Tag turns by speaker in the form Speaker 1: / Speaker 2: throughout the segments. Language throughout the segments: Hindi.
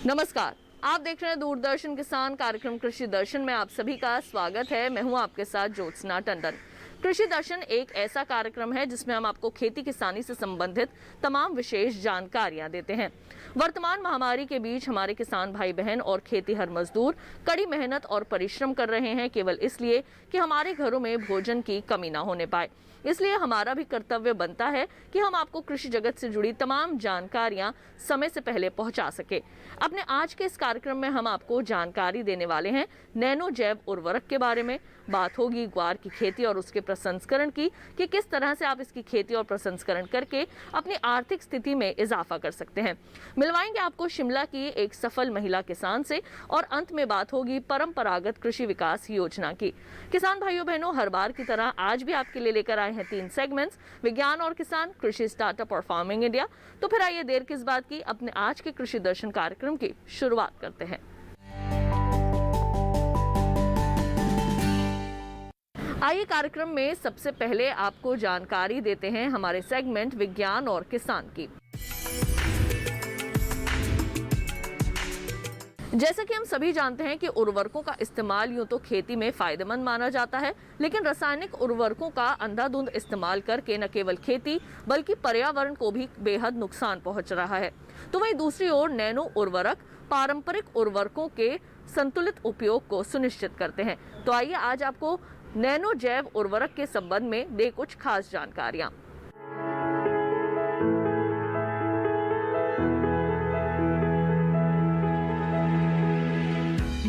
Speaker 1: नमस्कार, आप देख रहे हैं दूरदर्शन किसान कार्यक्रम कृषि दर्शन में आप सभी का स्वागत है। मैं हूं आपके साथ ज्योत्सना टंडन। कृषि दर्शन एक ऐसा कार्यक्रम है जिसमें हम आपको खेती किसानी से संबंधित तमाम विशेष जानकारियां देते हैं। वर्तमान महामारी के बीच हमारे किसान भाई बहन और खेतीहर मजदूर कड़ी मेहनत और परिश्रम कर रहे हैं, केवल इसलिए कि हमारे घरों में भोजन की कमी ना होने पाए। इसलिए हमारा भी कर्तव्य बनता है कि हम आपको कृषि जगत से जुड़ी तमाम जानकारियां समय से पहले पहुंचा सके। अपने आज के इस कार्यक्रम में हम आपको जानकारी देने वाले हैं नैनो जैव उर्वरक के बारे में। बात होगी ग्वार की खेती और उसके प्रसंस्करण की कि किस तरह से आप इसकी खेती और प्रसंस्करण करके अपनी आर्थिक स्थिति में इजाफा कर सकते हैं। मिलवाएंगे आपको शिमला की एक सफल महिला किसान से और अंत में बात होगी परंपरागत कृषि विकास योजना की। किसान भाइयों बहनों, हर बार की तरह आज भी आपके लिए लेकर आए हैं 3 सेगमेंट्स, विज्ञान और किसान, कृषि स्टार्टअप और फार्मिंग इंडिया। तो फिर आइए देर किस बात की, अपने आज के कृषि दर्शन कार्यक्रम की शुरुआत करते हैं। आइए कार्यक्रम में सबसे पहले आपको जानकारी देते हैं हमारे सेगमेंट विज्ञान और किसान की। जैसा कि हम सभी जानते हैं कि उर्वरकों का इस्तेमाल यूं तो खेती में फायदेमंद माना जाता है, लेकिन रासायनिक उर्वरकों का अंधाधुंध इस्तेमाल करके न केवल खेती बल्कि पर्यावरण को भी बेहद नुकसान पहुंच रहा है। तो वहीं दूसरी ओर नैनो उर्वरक पारंपरिक उर्वरकों के संतुलित उपयोग को सुनिश्चित करते हैं। तो आइए आज आपको नैनो जैव उर्वरक के संबंध में दे कुछ खास जानकारियां।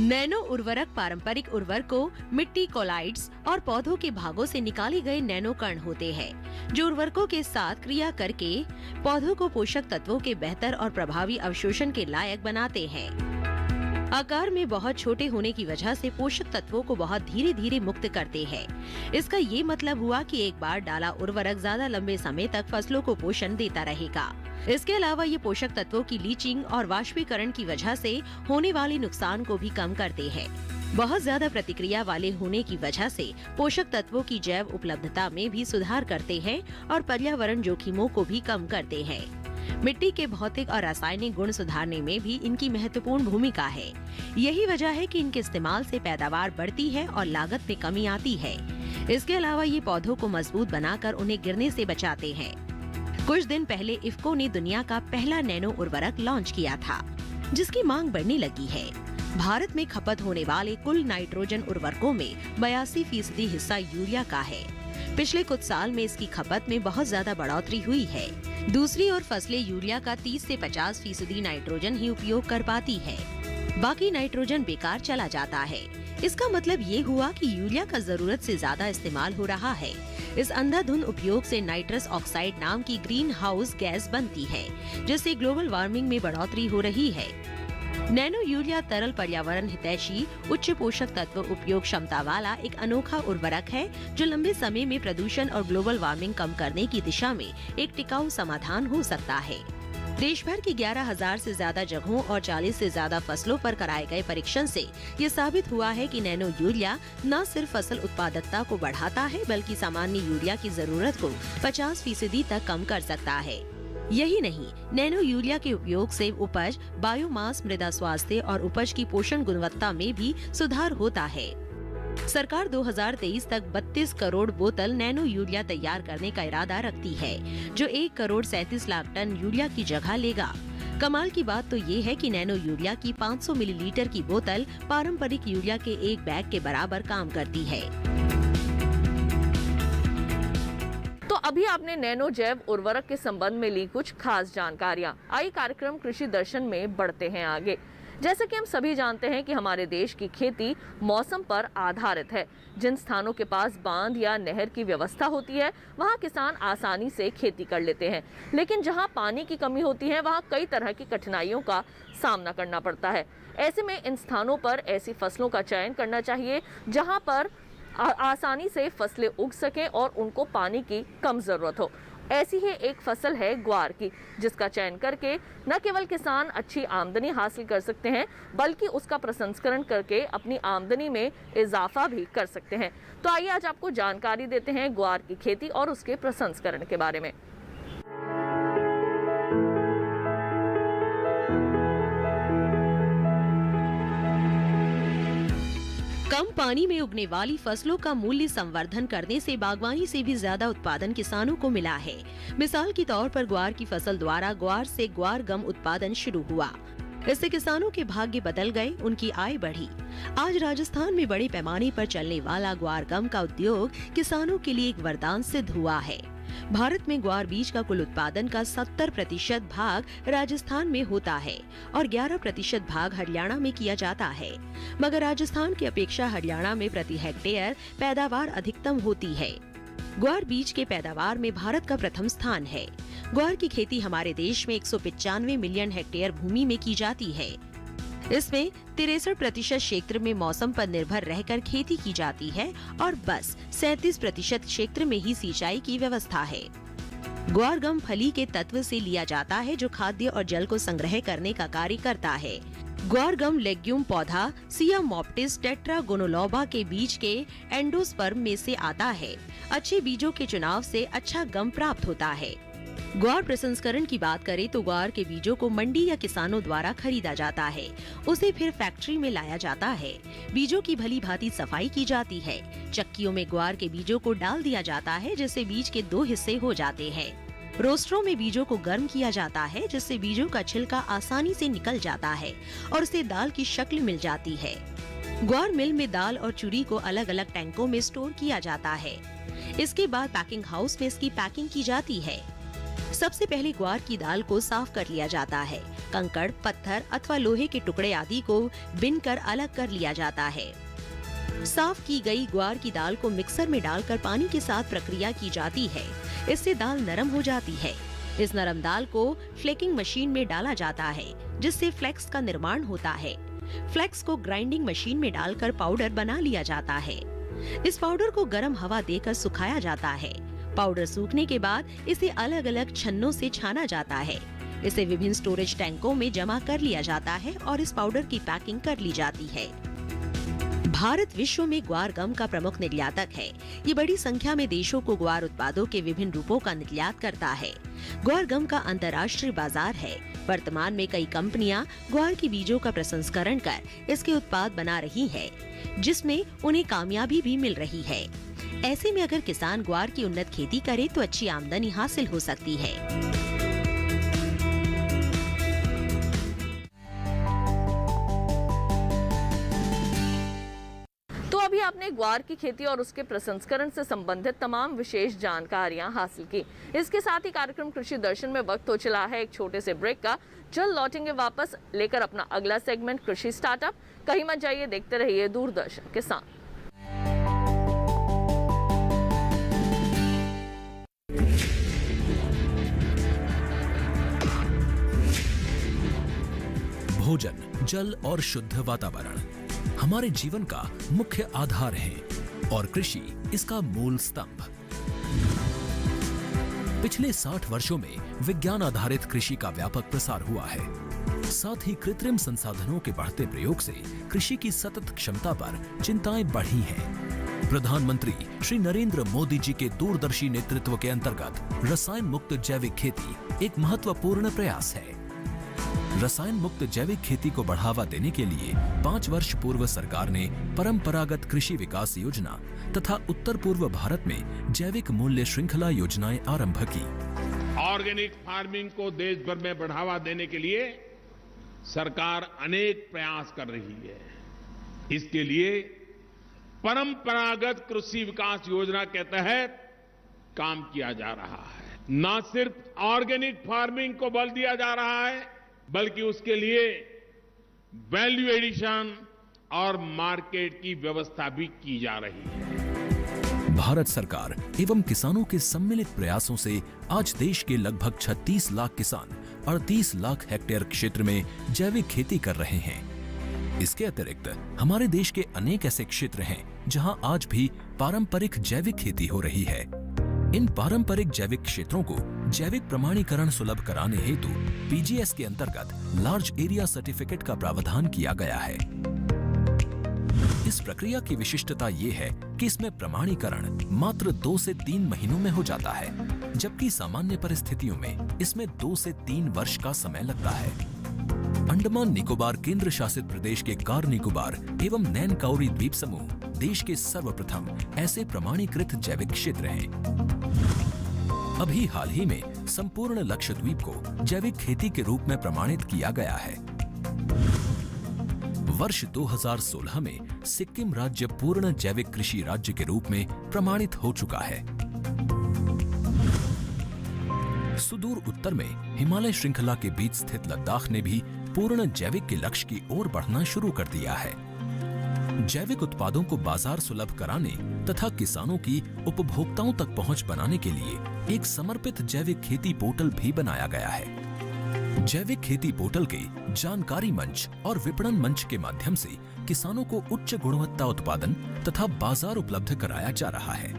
Speaker 2: नैनो उर्वरक पारंपरिक उर्वरकों, मिट्टी कोलाइड्स और पौधों के भागों से निकाले गए नैनो कण होते हैं, जो उर्वरकों के साथ क्रिया करके पौधों को पोषक तत्वों के बेहतर और प्रभावी अवशोषण के लायक बनाते हैं। आकार में बहुत छोटे होने की वजह से पोषक तत्वों को बहुत धीरे धीरे मुक्त करते हैं। इसका ये मतलब हुआ कि एक बार डाला उर्वरक ज्यादा लंबे समय तक फसलों को पोषण देता रहेगा। इसके अलावा ये पोषक तत्वों की लीचिंग और वाष्पीकरण की वजह से होने वाले नुकसान को भी कम करते हैं। बहुत ज्यादा प्रतिक्रिया वाले होने की वजह से पोषक तत्वों की जैव उपलब्धता में भी सुधार करते हैं और पर्यावरण जोखिमों को भी कम करते हैं। मिट्टी के भौतिक और रासायनिक गुण सुधारने में भी इनकी महत्वपूर्ण भूमिका है। यही वजह है कि इनके इस्तेमाल से पैदावार बढ़ती है और लागत में कमी आती है। इसके अलावा ये पौधों को मजबूत बनाकर उन्हें गिरने से बचाते हैं। कुछ दिन पहले इफ्को ने दुनिया का पहला नैनो उर्वरक लॉन्च किया था, जिसकी मांग बढ़ने लगी है। भारत में खपत होने वाले कुल नाइट्रोजन उर्वरकों में 82% हिस्सा यूरिया का है। पिछले कुछ साल में इसकी खपत में बहुत ज्यादा बढ़ोतरी हुई है। दूसरी ओर फसलें यूरिया का 30 से 50% नाइट्रोजन ही उपयोग कर पाती है, बाकी नाइट्रोजन बेकार चला जाता है। इसका मतलब ये हुआ कि यूरिया का जरूरत से ज्यादा इस्तेमाल हो रहा है। इस अंधाधुंध उपयोग से नाइट्रस ऑक्साइड नाम की ग्रीन हाउस गैस बनती है, जिससे ग्लोबल वार्मिंग में बढ़ोतरी हो रही है। नैनो यूरिया तरल पर्यावरण हितैषी उच्च पोषक तत्व उपयोग क्षमता वाला एक अनोखा उर्वरक है, जो लंबे समय में प्रदूषण और ग्लोबल वार्मिंग कम करने की दिशा में एक टिकाऊ समाधान हो सकता है। देश भर की 11,000 से ज्यादा जगहों और 40 से ज्यादा फसलों पर कराए गए परीक्षण से ये साबित हुआ है कि नैनो यूरिया न सिर्फ फसल उत्पादकता को बढ़ाता है, बल्कि सामान्य यूरिया की जरूरत को 50% तक कम कर सकता है। यही नहीं, नैनो यूरिया के उपयोग से उपज, बायोमास, मृदा स्वास्थ्य और उपज की पोषण गुणवत्ता में भी सुधार होता है। सरकार 2023 तक 32 करोड़ बोतल नैनो यूरिया तैयार करने का इरादा रखती है, जो 1 करोड़ 37 लाख टन यूरिया की जगह लेगा। कमाल की बात तो ये है कि नैनो यूरिया की 500 मिलीलीटर की बोतल पारंपरिक यूरिया के एक बैग के बराबर काम करती है।
Speaker 1: तो अभी आपने नैनो जैव उर्वरक के संबंध में ली कुछ खास जानकारियां। आइए कार्यक्रम कृषि दर्शन में बढ़ते हैं आगे। जैसे कि हम सभी जानते हैं कि हमारे देश की खेती मौसम पर आधारित है। जिन स्थानों के पास बांध या नहर की व्यवस्था होती है, वहां किसान आसानी से खेती कर लेते हैं, लेकिन जहां पानी की कमी होती है, वहां कई तरह की कठिनाइयों का सामना करना पड़ता है। ऐसे में इन स्थानों पर ऐसी फसलों का चयन करना चाहिए जहां पर आसानी से फसलें उग सकें और उनको पानी की कम जरूरत हो। ऐसी ही एक फसल है ग्वार की, जिसका चयन करके न केवल किसान अच्छी आमदनी हासिल कर सकते हैं, बल्कि उसका प्रसंस्करण करके अपनी आमदनी में इजाफा भी कर सकते हैं। तो आइए आज आपको जानकारी देते हैं ग्वार की खेती और उसके प्रसंस्करण के बारे में।
Speaker 2: कम पानी में उगने वाली फसलों का मूल्य संवर्धन करने से बागवानी से भी ज्यादा उत्पादन किसानों को मिला है। मिसाल के तौर पर ग्वार की फसल द्वारा ग्वार से ग्वार गम उत्पादन शुरू हुआ। इससे किसानों के भाग्य बदल गए, उनकी आय बढ़ी। आज राजस्थान में बड़े पैमाने पर चलने वाला ग्वार गम का उद्योग किसानों के लिए एक वरदान सिद्ध हुआ है। भारत में ग्वार बीज का कुल उत्पादन का 70% भाग राजस्थान में होता है और 11% भाग हरियाणा में किया जाता है। मगर राजस्थान की अपेक्षा हरियाणा में प्रति हेक्टेयर पैदावार अधिकतम होती है। ग्वार बीज के पैदावार में भारत का प्रथम स्थान है। ग्वार की खेती हमारे देश में 195 मिलियन हेक्टेयर भूमि में की जाती है। इसमें 63% क्षेत्र में मौसम पर निर्भर रहकर खेती की जाती है और बस 37% क्षेत्र में ही सिंचाई की व्यवस्था है। ग्वार गम फली के तत्व से लिया जाता है जो खाद्य और जल को संग्रह करने का कार्य करता है। ग्वार गम लेग्यूम पौधा सियामोप्टिस टेट्रागोनोलोबा के बीज के एंडोस्पर्म में से आता है। अच्छे बीजों के चुनाव से अच्छा गम प्राप्त होता है। ग्वार प्रसंस्करण की बात करें तो ग्वार के बीजों को मंडी या किसानों द्वारा खरीदा जाता है। उसे फिर फैक्ट्री में लाया जाता है। बीजों की भली भांति सफाई की जाती है। चक्कियों में ग्वार के बीजों को डाल दिया जाता है जिससे बीज के 2 हिस्से हो जाते हैं। रोस्टरों में बीजों को गर्म किया जाता है जिससे बीजों का छिलका आसानी से निकल जाता है और उसे दाल की शक्ल मिल जाती है। ग्वार मिल में दाल और चूरी को अलग अलग टैंकों में स्टोर किया जाता है। इसके बाद पैकिंग हाउस में इसकी पैकिंग की जाती है। सबसे पहले ग्वार की दाल को साफ कर लिया जाता है। कंकड़, पत्थर अथवा लोहे के टुकड़े आदि को बिन कर अलग कर लिया जाता है। साफ की गई ग्वार की दाल को मिक्सर में डालकर पानी के साथ प्रक्रिया की जाती है। इससे दाल नरम हो जाती है। इस नरम दाल को फ्लेकिंग मशीन में डाला जाता है जिससे फ्लेक्स का निर्माण होता है। फ्लेक्स को ग्राइंडिंग मशीन में डालकर पाउडर बना लिया जाता है। इस पाउडर को गर्म हवा देकर सुखाया जाता है। पाउडर सूखने के बाद इसे अलग अलग छन्नों से छाना जाता है। इसे विभिन्न स्टोरेज टैंकों में जमा कर लिया जाता है और इस पाउडर की पैकिंग कर ली जाती है। भारत विश्व में ग्वार गम का प्रमुख निर्यातक है। ये बड़ी संख्या में देशों को ग्वार उत्पादों के विभिन्न रूपों का निर्यात करता है। ग्वार गम का अंतर्राष्ट्रीय बाजार है। वर्तमान में कई कंपनियां ग्वार के बीजों का प्रसंस्करण कर इसके उत्पाद बना रही है, जिसमें उन्हें कामयाबी भी मिल रही है। ऐसे में अगर किसान ग्वार की उन्नत खेती करे तो अच्छी आमदनी हासिल हो सकती है।
Speaker 1: तो अभी आपने ग्वार की खेती और उसके प्रसंस्करण से संबंधित तमाम विशेष जानकारियां हासिल की। इसके साथ ही कार्यक्रम कृषि दर्शन में वक्त हो चला है एक छोटे से ब्रेक का। जल्द लौटेंगे वापस लेकर अपना अगला सेगमेंट कृषि स्टार्टअप। कहीं मत जाइए, देखते रहिए दूरदर्शन के साथ।
Speaker 3: भोजन, जल और शुद्ध वातावरण हमारे जीवन का मुख्य आधार है और कृषि इसका मूल स्तंभ। पिछले 60 वर्षों में विज्ञान आधारित कृषि का व्यापक प्रसार हुआ है। साथ ही कृत्रिम संसाधनों के बढ़ते प्रयोग से कृषि की सतत क्षमता पर चिंताएं बढ़ी हैं। प्रधानमंत्री श्री नरेंद्र मोदी जी के दूरदर्शी नेतृत्व के अंतर्गत रसायन मुक्त जैविक खेती एक महत्वपूर्ण प्रयास है। रसायन मुक्त जैविक खेती को बढ़ावा देने के लिए 5 वर्ष पूर्व सरकार ने परंपरागत कृषि विकास योजना तथा उत्तर पूर्व भारत में जैविक मूल्य श्रृंखला योजनाएं आरंभ की।
Speaker 4: ऑर्गेनिक फार्मिंग को देश भर में बढ़ावा देने के लिए सरकार अनेक प्रयास कर रही है। इसके लिए परंपरागत कृषि विकास योजना के तहत काम किया जा रहा है। न सिर्फ ऑर्गेनिक फार्मिंग को बल दिया जा रहा है, बल्कि उसके लिए वैल्यू एडिशन और मार्केट की व्यवस्था भी की जा रही है।
Speaker 3: भारत सरकार एवं किसानों के सम्मिलित प्रयासों से आज देश के लगभग 36 लाख किसान 38 लाख हेक्टेयर क्षेत्र में जैविक खेती कर रहे हैं। इसके अतिरिक्त हमारे देश के अनेक ऐसे क्षेत्र हैं जहां आज भी पारंपरिक जैविक खेती हो रही है। इन पारंपरिक जैविक क्षेत्रों को जैविक प्रमाणीकरण सुलभ कराने हेतु पीजीएस के अंतर्गत लार्ज एरिया सर्टिफिकेट का प्रावधान किया गया है। इस प्रक्रिया की विशिष्टता ये है कि इसमें प्रमाणीकरण मात्र 2 से 3 महीनों में हो जाता है, जबकि सामान्य परिस्थितियों में इसमें 2 से 3 वर्ष का समय लगता है। अंडमान निकोबार केंद्र शासित प्रदेश के कार निकोबार एवं नैन काउरी द्वीप समूह देश के सर्वप्रथम ऐसे प्रमाणीकृत जैविक क्षेत्र हैं। अभी हाल ही में संपूर्ण लक्षद्वीप को जैविक खेती के रूप में प्रमाणित किया गया है। वर्ष 2016 में सिक्किम राज्य पूर्ण जैविक कृषि राज्य के रूप में प्रमाणित हो चुका है। सुदूर उत्तर में हिमालय श्रृंखला के बीच स्थित लद्दाख ने भी पूर्ण जैविक के लक्ष्य की ओर बढ़ना शुरू कर दिया है। जैविक उत्पादों को बाजार सुलभ कराने तथा किसानों की उपभोक्ताओं तक पहुंच बनाने के लिए एक समर्पित जैविक खेती पोर्टल भी बनाया गया है। जैविक खेती पोर्टल के जानकारी मंच और विपणन मंच के माध्यम से किसानों को उच्च गुणवत्ता उत्पादन तथा बाजार उपलब्ध कराया जा रहा है।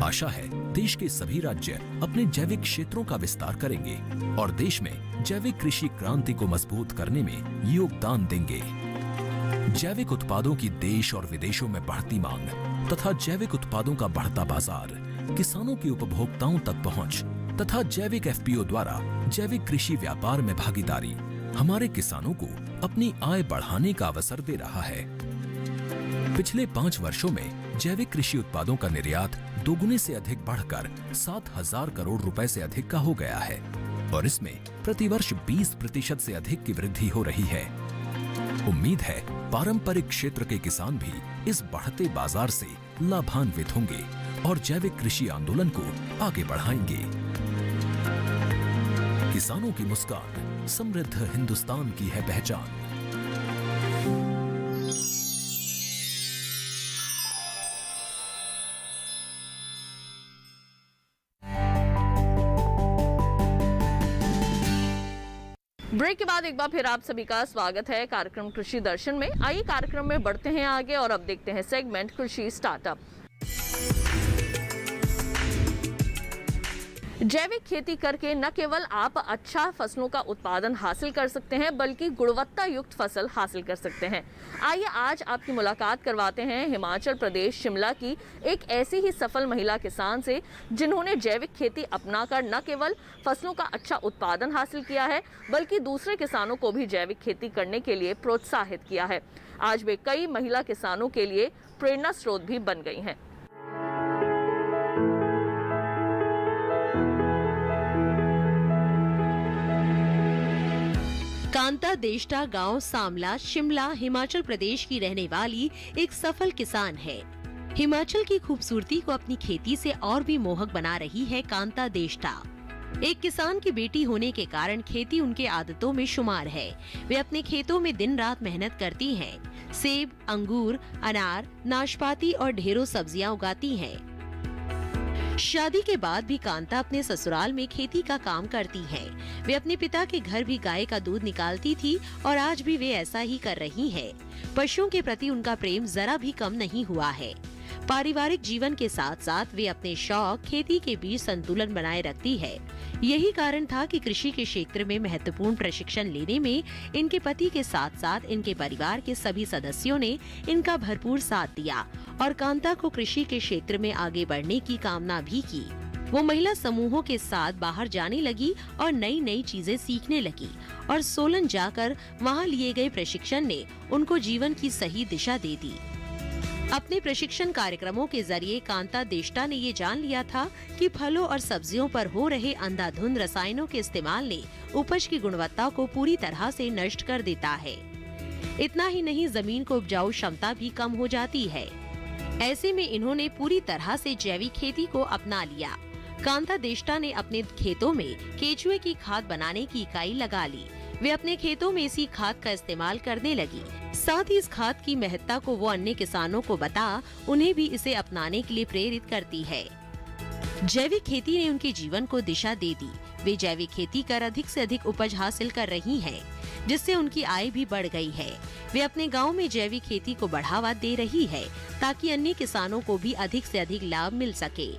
Speaker 3: आशा है देश के सभी राज्य अपने जैविक क्षेत्रों का विस्तार करेंगे और देश में जैविक कृषि क्रांति को मजबूत करने में योगदान देंगे। जैविक उत्पादों की देश और विदेशों में बढ़ती मांग तथा जैविक उत्पादों का बढ़ता बाजार, किसानों की उपभोक्ताओं तक पहुंच तथा जैविक एफपीओ द्वारा जैविक कृषि व्यापार में भागीदारी हमारे किसानों को अपनी आय बढ़ाने का अवसर दे रहा है। पिछले 5 वर्षों में जैविक कृषि उत्पादों का निर्यात दोगुने से अधिक बढ़कर 7,000 करोड़ रुपए से अधिक का हो गया है और इसमें प्रतिवर्ष 20% से अधिक की वृद्धि हो रही है। उम्मीद है पारंपरिक क्षेत्र के किसान भी इस बढ़ते बाजार से लाभान्वित होंगे और जैविक कृषि आंदोलन को आगे बढ़ाएंगे। किसानों की मुस्कान समृद्ध हिंदुस्तान की है पहचान।
Speaker 1: ब्रेक के बाद एक बार फिर आप सभी का स्वागत है कार्यक्रम कृषि दर्शन में। आइए कार्यक्रम में बढ़ते हैं आगे और अब देखते हैं सेगमेंट कृषि स्टार्टअप। जैविक खेती करके न केवल आप अच्छा फसलों का उत्पादन हासिल कर सकते हैं बल्कि गुणवत्ता युक्त फसल हासिल कर सकते हैं। आइए आज आपकी मुलाकात करवाते हैं हिमाचल प्रदेश शिमला की एक ऐसी ही सफल महिला किसान से जिन्होंने जैविक खेती अपनाकर न केवल फसलों का अच्छा उत्पादन हासिल किया है बल्कि दूसरे किसानों को भी जैविक खेती करने के लिए प्रोत्साहित किया है। आज वे कई महिला किसानों के लिए प्रेरणा स्रोत भी बन गई हैं।
Speaker 2: कांता देष्टा गांव सामला शिमला हिमाचल प्रदेश की रहने वाली एक सफल किसान है। हिमाचल की खूबसूरती को अपनी खेती से और भी मोहक बना रही है कांता देष्टा। एक किसान की बेटी होने के कारण खेती उनके आदतों में शुमार है। वे अपने खेतों में दिन रात मेहनत करती हैं। सेब, अंगूर, अनार, नाशपाती और ढेरों सब्जियां उगाती हैं। शादी के बाद भी कांता अपने ससुराल में खेती का काम करती है। वे अपने पिता के घर भी गाय का दूध निकालती थी और आज भी वे ऐसा ही कर रही है। पशुओं के प्रति उनका प्रेम जरा भी कम नहीं हुआ है। पारिवारिक जीवन के साथ साथ वे अपने शौक खेती के बीच संतुलन बनाए रखती है। यही कारण था कि कृषि के क्षेत्र में महत्वपूर्ण प्रशिक्षण लेने में इनके पति के साथ साथ इनके परिवार के सभी सदस्यों ने इनका भरपूर साथ दिया और कांता को कृषि के क्षेत्र में आगे बढ़ने की कामना भी की। वो महिला समूहों के साथ बाहर जाने लगी और नई नई चीजें सीखने लगी और सोलन जाकर वहाँ लिए गए प्रशिक्षण ने उनको जीवन की सही दिशा दे दी। अपने प्रशिक्षण कार्यक्रमों के जरिए कांता देष्टा ने ये जान लिया था कि फलों और सब्जियों पर हो रहे अंधाधुंध रसायनों के इस्तेमाल ने उपज की गुणवत्ता को पूरी तरह से नष्ट कर देता है। इतना ही नहीं, जमीन को उपजाऊ क्षमता भी कम हो जाती है। ऐसे में इन्होंने पूरी तरह से जैविक खेती को अपना लिया। कांता देष्टा ने अपने खेतों में केचुए की खाद बनाने की इकाई लगा ली। वे अपने खेतों में इसी खाद का इस्तेमाल करने लगी। साथ ही इस खाद की महत्ता को वो अन्य किसानों को बता उन्हें भी इसे अपनाने के लिए प्रेरित करती है। जैविक खेती ने उनके जीवन को दिशा दे दी। वे जैविक खेती कर अधिक से अधिक उपज हासिल कर रही हैं, जिससे उनकी आय भी बढ़ गई है। वे अपने गांव में जैविक खेती को बढ़ावा दे रही है ताकि अन्य किसानों को भी अधिक से अधिक लाभ मिल सके।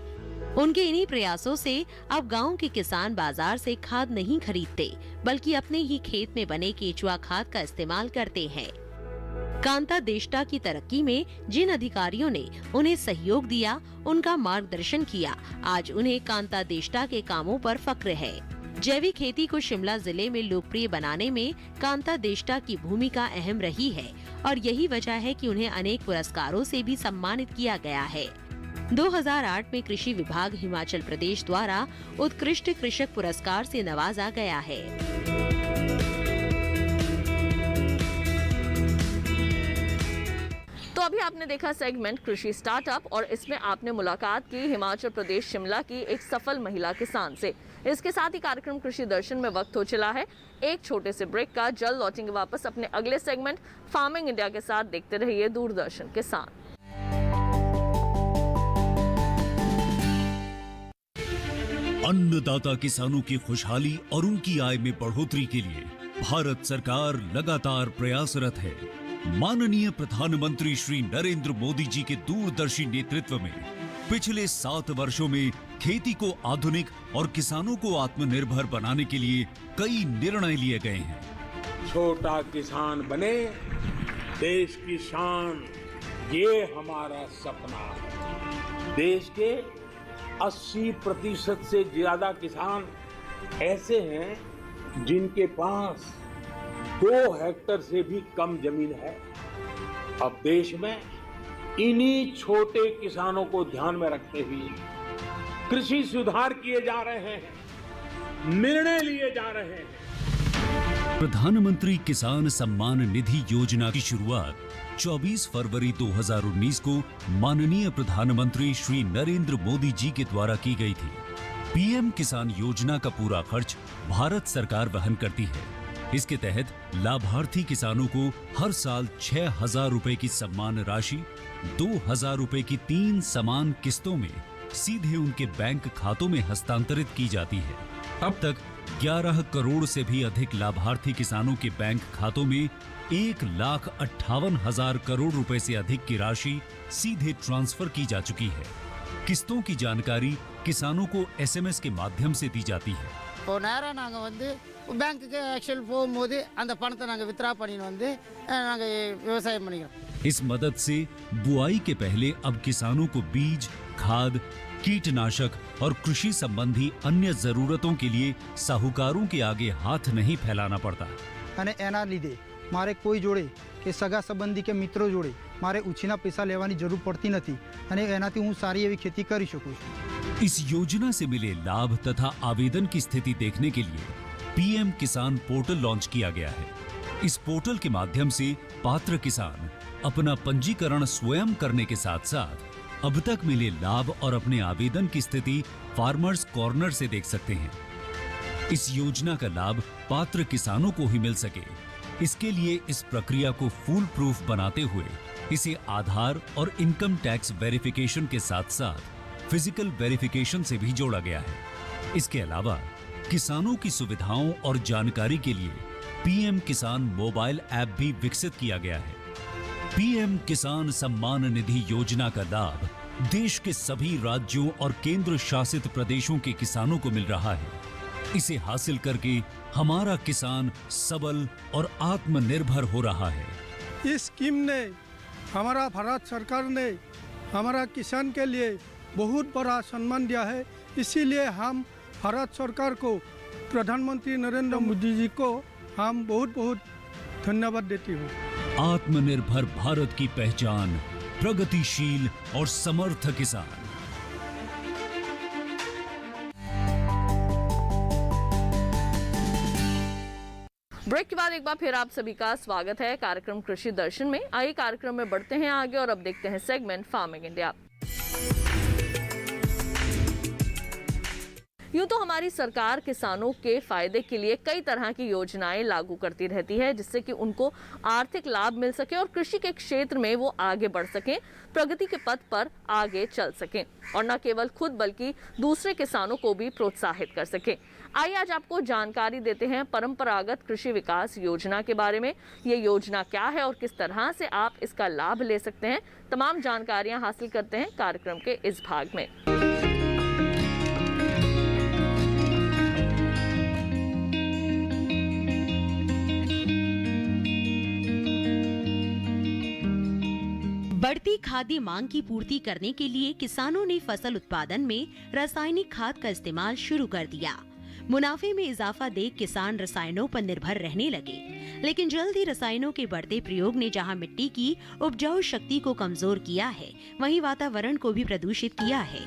Speaker 2: उनके इन्हीं प्रयासों से अब गांव के किसान बाजार से खाद नहीं खरीदते बल्कि अपने ही खेत में बने केचुआ खाद का इस्तेमाल करते हैं। कांता देष्टा की तरक्की में जिन अधिकारियों ने उन्हें सहयोग दिया, उनका मार्गदर्शन किया, आज उन्हें कांता देष्टा के कामों पर फक्र है। जैविक खेती को शिमला जिले में लोकप्रिय बनाने में कांता देष्टा की भूमिका अहम रही है और यही वजह है कि उन्हें अनेक पुरस्कारों से भी सम्मानित किया गया है। 2008 में कृषि विभाग हिमाचल प्रदेश द्वारा उत्कृष्ट कृषक पुरस्कार से नवाजा गया है।
Speaker 1: तो अभी आपने देखा सेगमेंट कृषि स्टार्टअप और इसमें आपने मुलाकात की हिमाचल प्रदेश शिमला की एक सफल महिला किसान से। इसके साथ ही कार्यक्रम कृषि दर्शन में वक्त हो चला है एक छोटे से ब्रेक का। जल्द लौटेंगे वापस अपने अगले सेगमेंट फार्मिंग इंडिया के साथ। देखते रहिए दूरदर्शन किसान।
Speaker 5: अन्नदाता किसानों की खुशहाली और उनकी आय में बढ़ोतरी के लिए भारत सरकार लगातार प्रयासरत है। माननीय प्रधानमंत्री श्री नरेंद्र मोदी जी के दूरदर्शी नेतृत्व में पिछले 7 वर्षों में खेती को आधुनिक और किसानों को आत्मनिर्भर बनाने के लिए कई निर्णय लिए गए हैं।
Speaker 6: छोटा किसान बने देश की शान, ये हमारा सपना है। देश के 80% से ज्यादा किसान ऐसे हैं जिनके पास 2 हेक्टेयर से भी कम जमीन है। अब देश में इन्हीं छोटे किसानों को ध्यान में रखते हुए कृषि सुधार किए जा रहे हैं, निर्णय लिए जा रहे हैं।
Speaker 5: प्रधानमंत्री किसान सम्मान निधि योजना की शुरुआत 24 फरवरी 2019 को माननीय प्रधानमंत्री श्री नरेंद्र मोदी जी के द्वारा की गई थी। पीएम किसान योजना का पूरा खर्च भारत सरकार वहन करती है। इसके तहत लाभार्थी किसानों को हर साल 6,000 रुपए की सम्मान राशि 2,000 रुपए की 3 समान किस्तों में सीधे उनके बैंक खातों में हस्तांतरित की जाती है। अब तक 11 करोड़ से भी अधिक लाभार्थी किसानों के बैंक खातों में 1,58,000 करोड़ रुपए से अधिक की राशि सीधे ट्रांसफर की जा चुकी है। किस्तों की जानकारी किसानों को एसएमएस के माध्यम से दी जाती है।
Speaker 7: இப்போ நேரா நாங்க வந்து பேங்க்குக்கு ஆக்சுவல் போகும்போது அந்த பணத்தை நாங்க வித்ரா பண்ணிட்டு வந்து நாங்க விவசாயம் பண்ணிக்கிறோம்।
Speaker 5: इस मदद से बुआई के पहले अब किसानों को बीज, खाद, कीटनाशक और कृषि संबंधी अन्य जरूरतों के लिए साहूकारों के आगे हाथ नहीं फैलाना पड़ता।
Speaker 8: અને એના લીધે મારે કોઈ જોડે કે સગા સંબંધી કે મિત્રો જોડે મારે ઉછીના પૈસા લેવાની જરૂર પડતી નથી અને એનાથી હું સારી એવી खेती કરી શકું છું।
Speaker 5: इस योजना से मिले लाभ तथा आवेदन की स्थिति देखने के लिए पीएम किसान पोर्टल लॉन्च किया गया है। इस पोर्टल के माध्यम से पात्र किसान अपना पंजीकरण स्वयं करने के साथ साथ अब तक मिले लाभ और अपने आवेदन की स्थिति फार्मर्स कॉर्नर से देख सकते हैं। इस योजना का लाभ पात्र किसानों को ही मिल सके, इसके लिए इस प्रक्रिया को फूल प्रूफ बनाते हुए इसे आधार और इनकम टैक्स वेरिफिकेशन के साथ साथ फिजिकल वेरिफिकेशन से भी जोड़ा गया है। इसके अलावा किसानों की सुविधाओं और जानकारी के लिए पीएम किसान मोबाइल ऐप भी विकसित किया गया है। पीएम किसान सम्मान निधि योजना का लाभ देश के सभी राज्यों और केंद्र शासित प्रदेशों के किसानों को मिल रहा है। इसे हासिल करके हमारा किसान सबल और आत्मनिर्भर हो रहा है।
Speaker 9: इस स्कीम ने हमारा भारत सरकार ने हमारा किसान के लिए बहुत बड़ा सम्मान दिया है। इसीलिए हम भारत सरकार को, प्रधानमंत्री नरेंद्र मोदी जी को हम बहुत बहुत धन्यवाद देती हूँ।
Speaker 5: आत्मनिर्भर भारत की पहचान प्रगतिशील और समर्थ किसान।
Speaker 1: ब्रेक के बाद एक बार फिर आप सभी का स्वागत है कार्यक्रम कृषि दर्शन में। आइए कार्यक्रम में बढ़ते हैं आगे और अब देखते हैं सेगमेंट फार्मिंग इंडिया। यूं तो हमारी सरकार किसानों के फायदे के लिए कई तरह की योजनाएं लागू करती रहती है जिससे कि उनको आर्थिक लाभ मिल सके और कृषि के क्षेत्र में वो आगे बढ़ सकें, प्रगति के पथ पर आगे चल सकें और न केवल खुद बल्कि दूसरे किसानों को भी प्रोत्साहित कर सकें। आइए आज आपको जानकारी देते हैं परंपरागत कृषि विकास योजना के बारे में। ये योजना क्या है और किस तरह से आप इसका लाभ ले सकते हैं, तमाम जानकारियां हासिल करते हैं कार्यक्रम के इस भाग में।
Speaker 2: बढ़ती खाद्य मांग की पूर्ति करने के लिए किसानों ने फसल उत्पादन में रासायनिक खाद का इस्तेमाल शुरू कर दिया। मुनाफे में इजाफा देख किसान रसायनों पर निर्भर रहने लगे, लेकिन जल्द ही रसायनों के बढ़ते प्रयोग ने जहां मिट्टी की उपजाऊ शक्ति को कमजोर किया है, वहीं वातावरण को भी प्रदूषित किया है।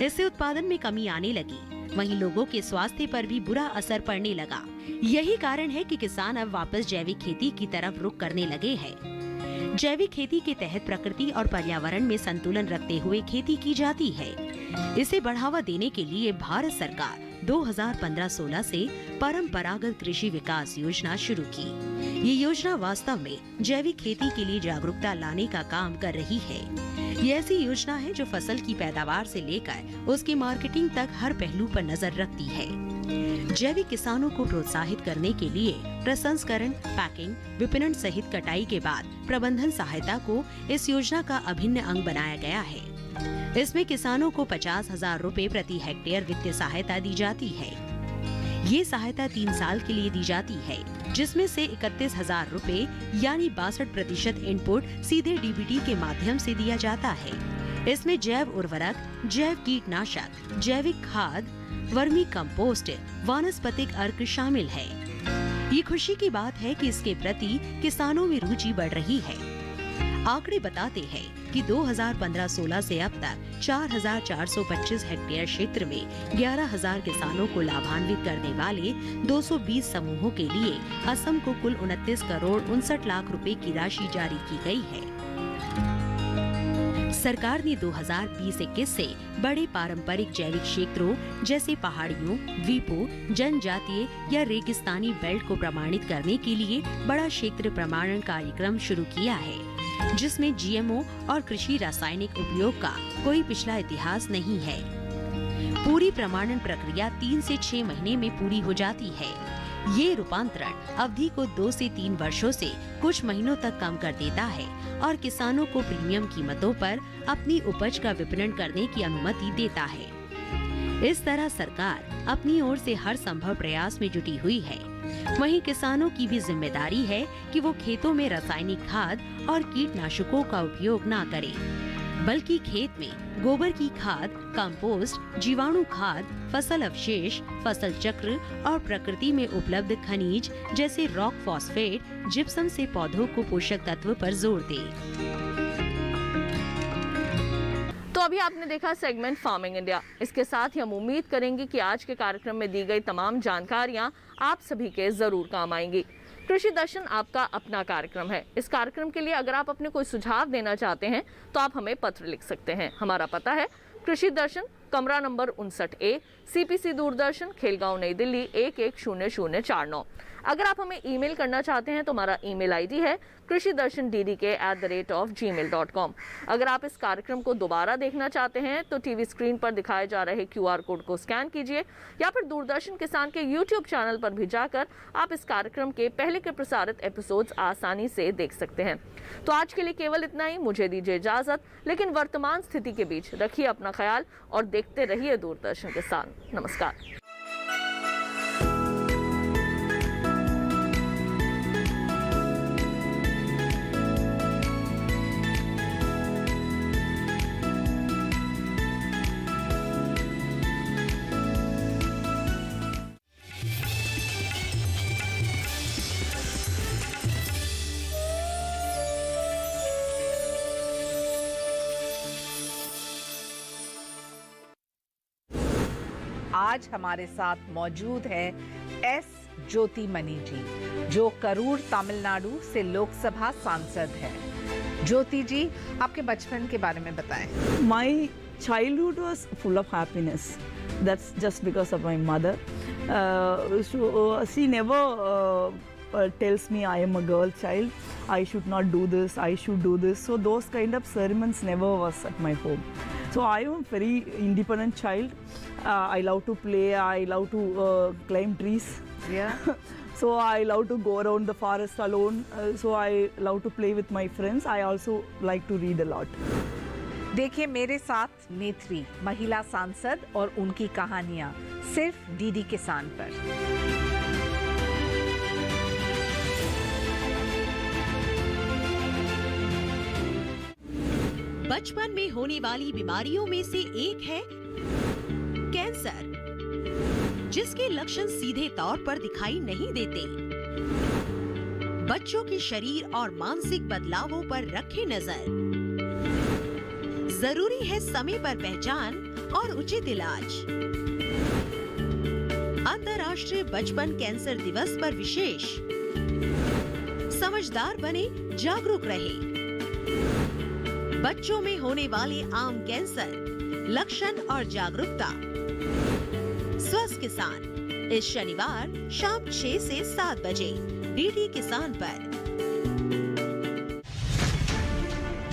Speaker 2: इससे उत्पादन में कमी आने लगी, वहीं लोगों के स्वास्थ्य पर भी बुरा असर पड़ने लगा। यही कारण है कि किसान अब वापस जैविक खेती की तरफ रुख करने लगे हैं। जैविक खेती के तहत प्रकृति और पर्यावरण में संतुलन रखते हुए खेती की जाती है। इसे बढ़ावा देने के लिए भारत सरकार 2015-16 से परंपरागत कृषि विकास योजना शुरू की। ये योजना वास्तव में जैविक खेती के लिए जागरूकता लाने का काम कर रही है। ये ऐसी योजना है जो फसल की पैदावार से लेकर उसकी मार्केटिंग तक हर पहलू पर नजर रखती है। जैविक किसानों को प्रोत्साहित करने के लिए प्रसंस्करण, पैकिंग, विपणन सहित कटाई के बाद प्रबंधन सहायता को इस योजना का अभिन्न अंग बनाया गया है। इसमें किसानों को 50,000 रुपए प्रति हेक्टेयर वित्तीय सहायता दी जाती है। ये सहायता 3 साल के लिए दी जाती है, जिसमें से 31,000 रुपए यानी 62% इनपुट सीधे डीबीटी के माध्यम से दिया जाता है। इसमें जैव उर्वरक, जैव कीटनाशक, जैविक खाद, वर्मी कंपोस्ट, वानस्पतिक अर्क शामिल है। ये खुशी की बात है कि इसके प्रति किसानों में रुचि बढ़ रही है। आंकड़े बताते हैं कि 2015-16 से अब तक 4,425 हेक्टेयर क्षेत्र में 11,000 किसानों को लाभान्वित करने वाले 220 समूहों के लिए असम को कुल 29 करोड़ 59 लाख रुपए की राशि जारी की गई है। सरकार ने 2020-21 से बड़े पारंपरिक जैविक क्षेत्रों जैसे पहाड़ियों, द्वीपों, जनजातीय या रेगिस्तानी बेल्ट को प्रमाणित करने के लिए बड़ा क्षेत्र प्रमाणन कार्यक्रम शुरू किया है, जिसमें जीएमओ और कृषि रासायनिक उपयोग का कोई पिछला इतिहास नहीं है। पूरी प्रमाणन प्रक्रिया 3 से 6 महीने में पूरी हो जाती है। ये रूपांतरण अवधि को 2 से 3 वर्षों से कुछ महीनों तक कम कर देता है और किसानों को प्रीमियम कीमतों पर अपनी उपज का विपणन करने की अनुमति देता है। इस तरह सरकार अपनी ओर से हर संभव प्रयास में जुटी हुई है। वहीं किसानों की भी जिम्मेदारी है कि वो खेतों में रासायनिक खाद और कीटनाशकों का उपयोग न करें, बल्कि खेत में गोबर की खाद, कंपोस्ट, जीवाणु खाद, फसल अवशेष, फसल चक्र और प्रकृति में उपलब्ध खनिज जैसे रॉक फॉस्फेट, जिप्सम से पौधों को पोषक तत्व पर जोर दें।
Speaker 1: तो अभी आपने देखा सेगमेंट फार्मिंग इंडिया। इसके साथ ही हम उम्मीद करेंगे कि आज के कार्यक्रम में दी गई तमाम जानकारियां आप सभी के जरूर काम आएंगी। कृषि दर्शन आपका अपना कार्यक्रम है। इस कार्यक्रम के लिए अगर आप अपने कोई सुझाव देना चाहते हैं तो आप हमें पत्र लिख सकते हैं। हमारा पता है कृषि दर्शन, कमरा number 59A, CPC Doordarshan, Khelgaon, नई दिल्ली 110049। अगर आप हमें ईमेल करना चाहते हैं तो हमारा ईमेल आईडी है krishidarshandddk@gmail.com। अगर आप इस कार्यक्रम को दोबारा देखना चाहते हैं तो टीवी स्क्रीन पर दिखाए जा रहे QR कोड को स्कैन कीजिए या फिर दूरदर्शन किसान के YouTube चैनल पर भी जाकर आप इस कार्यक्रम के पहले के प्रसारित एपिसोड्स आसानी से देख सकते हैं। तो आज के लिए केवल इतना ही। मुझे दीजिए इजाजत, लेकिन वर्तमान स्थिति के बीच रखिए अपना ख्याल और देखते रहिए दूरदर्शन किसान। नमस्कार।
Speaker 10: आज हमारे साथ मौजूद है एस ज्योतिमणि जी, जो करूर तमिलनाडु से लोकसभा सांसद हैं। ज्योति जी, आपके बचपन के बारे में बताएं।
Speaker 11: My childhood was full of happiness. That's just because of my mother. She never tells me I am a girl child, I should not do this, I should do this. So those kind of ceremonies never was at my home. So I am a very independent child. I love to play, I love to climb trees.
Speaker 10: Yeah.
Speaker 11: So I love to go around the forest alone. So I love to play with my friends. I also like to read a lot.
Speaker 10: देखिए मेरे साथ नेत्री, महिला सांसद और उनकी कहानियां सिर्फ डीडी किसान पर।
Speaker 2: बचपन में होने वाली बीमारियों में से एक है कैंसर। जिसके लक्षण सीधे तौर पर दिखाई नहीं देते। बच्चों के शरीर और मानसिक बदलावों पर रखें नजर। जरूरी है समय पर पहचान और उचित इलाज। अंतर्राष्ट्रीय बचपन कैंसर दिवस पर विशेष समझदार बने, जागरूक रहे। बच्चों में होने वाले आम कैंसर, लक्षण और जागरूकता। स्वस्थ किसान इस शनिवार शाम 6 से 7 बजे डीडी किसान पर।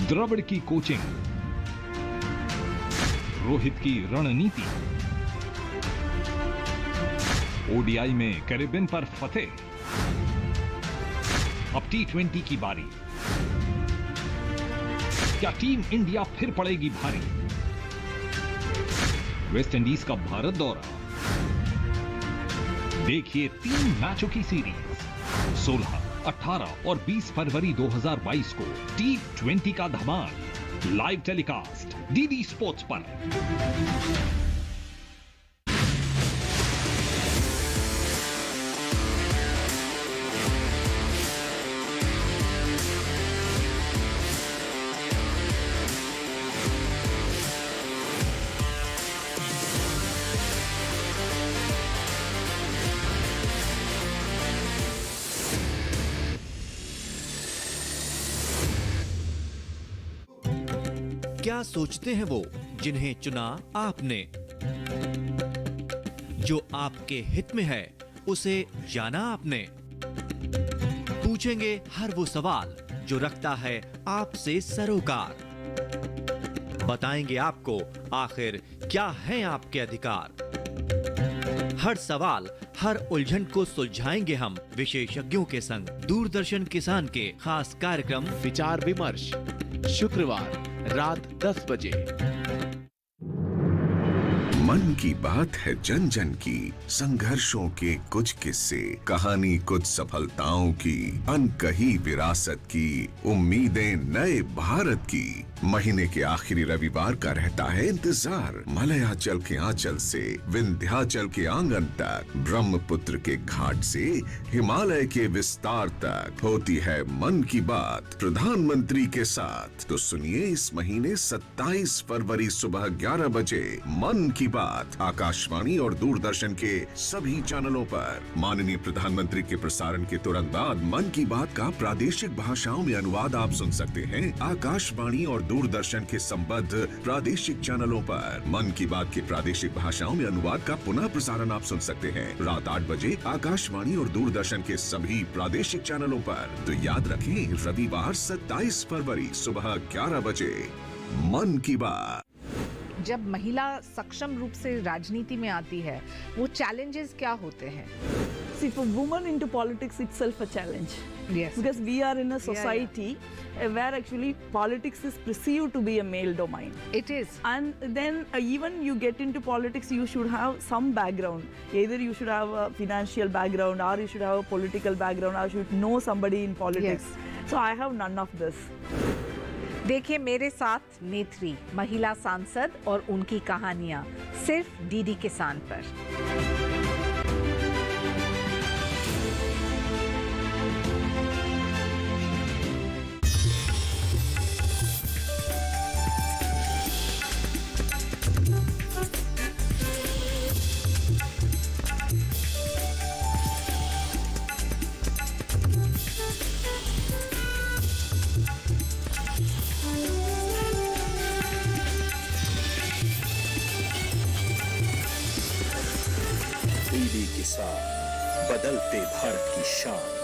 Speaker 12: द्रविड़ की कोचिंग, रोहित की रणनीति, ओडीआई में कैरिबियन पर फतेह। अब T20 की बारी। क्या टीम इंडिया फिर पड़ेगी भारी? वेस्ट इंडीज का भारत दौरा। देखिए 3 मैचों की सीरीज 16, 18 और 20 फरवरी 2022 को T20 का धमाल लाइव टेलीकास्ट डीडी स्पोर्ट्स पर।
Speaker 13: क्या सोचते हैं वो जिन्हें चुना आपने? जो आपके हित में है उसे जाना आपने? पूछेंगे हर वो सवाल जो रखता है आपसे सरोकार। बताएंगे आपको आखिर क्या है आपके अधिकार। हर सवाल, हर उलझन को सुलझाएंगे हम विशेषज्ञों के संग। दूरदर्शन किसान के खास कार्यक्रम
Speaker 14: विचार विमर्श, शुक्रवार रात 10 बजे।
Speaker 15: मन की बात है जन जन की, संघर्षों के कुछ किस्से, कहानी कुछ सफलताओं की, अनकही विरासत की, उम्मीदें नए भारत की। महीने के आखिरी रविवार का रहता है इंतजार। मलयाचल के आंचल से विंध्याचल के आंगन तक, ब्रह्मपुत्र के घाट से हिमालय के विस्तार तक होती है मन की बात प्रधानमंत्री के साथ। तो सुनिए इस महीने 27 फरवरी सुबह 11 बजे मन की बात आकाशवाणी और दूरदर्शन के सभी चैनलों पर। माननीय प्रधानमंत्री के प्रसारण के तुरंत बाद मन की बात का प्रादेशिक भाषाओं में अनुवाद आप सुन सकते हैं। आकाशवाणी और दूरदर्शन के संबद्ध प्रादेशिक चैनलों पर मन की बात के प्रादेशिक भाषाओं में अनुवाद का पुनः प्रसारण आप सुन सकते हैं रात 8 बजे आकाशवाणी और दूरदर्शन के सभी प्रादेशिक चैनलों पर। तो याद रखें, रविवार 27 फरवरी सुबह 11 बजे मन की बात।
Speaker 10: जब महिला सक्षम रूप से राजनीति में आती है, वो चैलेंजेस क्या होते हैं?
Speaker 11: See, for women into politics itself a challenge.
Speaker 10: Yes.
Speaker 11: Because we are in a society where actually politics is perceived to be a male domain.
Speaker 10: It is.
Speaker 11: And then even you get into politics, you should have some background. Either you should have a financial background, or you should have a political background, or you should know somebody in politics.
Speaker 10: Yes.
Speaker 11: So I have none of this.
Speaker 10: देखिए मेरे साथ नेत्री, महिला सांसद और उनकी कहानियां सिर्फ डीडी किसान पर।
Speaker 16: डीडी किसान, बदलते भारत की शान।